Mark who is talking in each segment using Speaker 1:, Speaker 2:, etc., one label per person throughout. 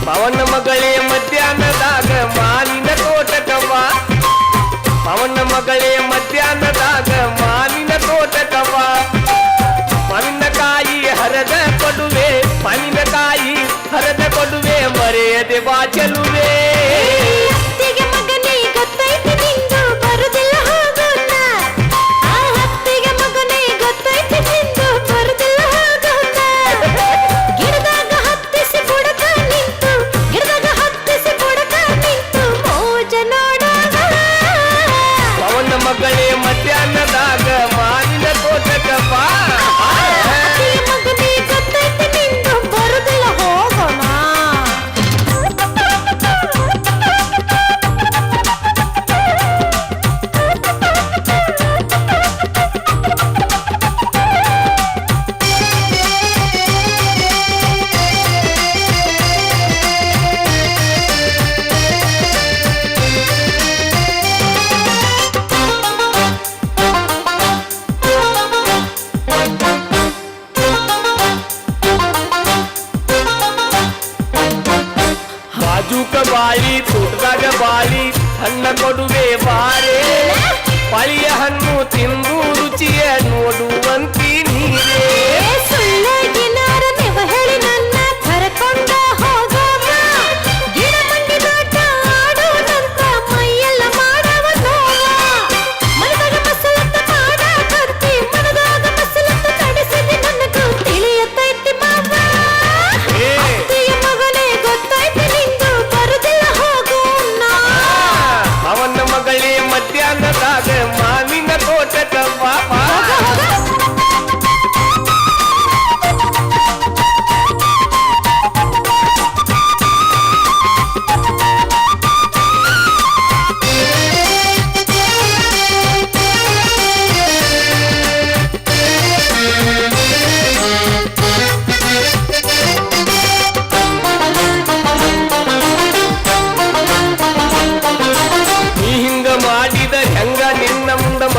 Speaker 1: ಪವನ ಮಗಳೇ ಮಧ್ಯಾಹ್ನದಾಗ ಮಾನಿನ ತೋಟಕವ್ವ, ಪವನ ಮಗಳೇ ಮಧ್ಯಾಹ್ನದಾಗ ಮಾನಿನ ತೋಟಕವ್ವ. ಮಾವಿನಕಾಯಿ ಹರದ ಕೊಡುವೆ, ಮಾವಿನಕಾಯಿ ಹರದ ಕೊಡುವೆ, ಮರೆಯದೆ ಬಾ ಚೆಲುವೆ. ಮಗಳೇ ಮಧ್ಯಾಹ್ನದಾಗ ಮಾನಿನ ತೋಟಕವ್ವ.
Speaker 2: ಬರುದಿಲ್ಲ ಹೋಗೋಣ.
Speaker 1: ಬಾಜೂಕ ಬಾಳಿ ತೋಟದಾಗ ಬಾಳಿ ಹಣ್ಣ ಕೊಡುವೆ ಬಾರೆ, ಬಾಳಿಯ ಹಣ್ಣು ತಿಂದು ರುಚಿಯ ನೋಡುವಂತಿ ನೀರೇ.
Speaker 2: ಹೇಳಿ ನನ್ನ ಕರಕೊಂಡ ಹೋಗವ, ಗಿಡ ಮಂಡಿ ದೊಡ್ಡ ಆಡುವಂತ ಮೈಯೆಲ್ಲ ಮಾಡವ ನೋವ. ಮನದಾಗ ಮಸಲತ್ತ ಮಾಡ ಕರ್ತಿ, ಮನದಾಗ ಮಸಲತ್ತ ನಡೆಸಿದೆ ನನಗೂ ತಿಳಿಯತೈತಿ ಮಾವ. ಅತ್ತಿಯ ಮಗನೇ ಗೊತ್ತೈತಿ ನಿಂದು ಬರುದಿಲ್ಲ ಹೋಗೋಣ.
Speaker 1: ಅವನ ಮಗಳೇ ಮಧ್ಯಾಹ್ನದಾಗ ಮಾವಿನ ತೋಟಕವ್ವ.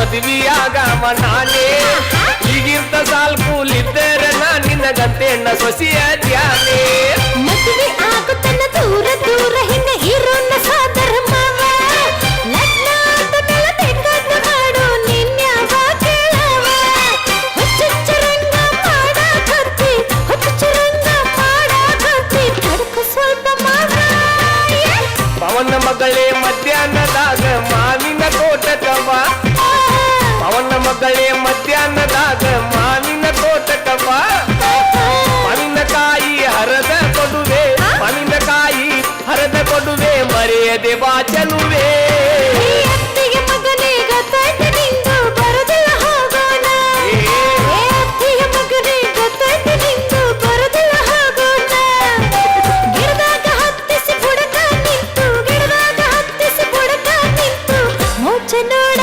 Speaker 1: ಮದುವೆಯಾಗವ ನಾನೇ ಈಗಿಂತ ಸಾಲ್ ಕೂಲಿದ್ದರೆ ನಾ ನಿನ್ನಗಂತೆಣ್ಣ ಸೊಸಿಯ ಧ್ಯಾನೇ.
Speaker 2: ಮದುವೆ ಆಗುತ್ತನ್ನ ದೂರ ದೂರ ಹಿಂಗ ಇರೋಣ ಸಾದರ ಮಾವ. ಲಗ್ನ ಆದ ಮೇಲೆ ಬೇಕಾದ ಮಾಡು ನಿನ್ಯಾವ ಕೇಳವ. ಹುಚ್ಚುಚ್ಚರಂಗ ಮಾಡಾಕತ್ತಿ, ಹುಚ್ಚುಚ್ಚರಂಗ ಮಾಡಾಕತ್ತಿ, ತಡ್ಕೊ ಸ್ವಲ್ಪ ಮಾವ.
Speaker 1: ಪವನ ಮಗಳೇ ಮಧ್ಯಾಹ್ನದಾಗ ಮಾವಿನ ತೋಟಕವ್ವ, ಪವನ ಮಗಳೇ ಮಧ್ಯಾಹ್ನದಾಗ ಮಾವಿನ ತೋಟಕವ್ವ. ಮಾವಿನಕಾಯಿ ಹರದ ಕೊಡುವೆ, ಮಾವಿನಕಾಯಿ ಹರದ ಕೊಡುವೆ, ಮರೆಯದೆ ಬಾ ಚೆಲುವೆ.
Speaker 2: ಅತ್ತಿಗೆ ಮಗನೇ ಗೊತ್ತೈತಿ ನಿಂದು ಬರುದಿಲ್ಲ ಹೋಗೋಣ. ಅತ್ತಿಗೆ ಮಗನೇ ಗೊತ್ತೈತಿ ನಿಂದು ಬರುದಿಲ್ಲ ಹೋಗೋಣ. ಗಿಡದಾಗ ಹತ್ತಿಸಿ ಬುಡಕ ನಿಂತು, ಗಿಡದಾಗ ಹತ್ತಿಸಿ ಬುಡಕ ನಿಂತು ಮುಚ್ಚ ನೋಡ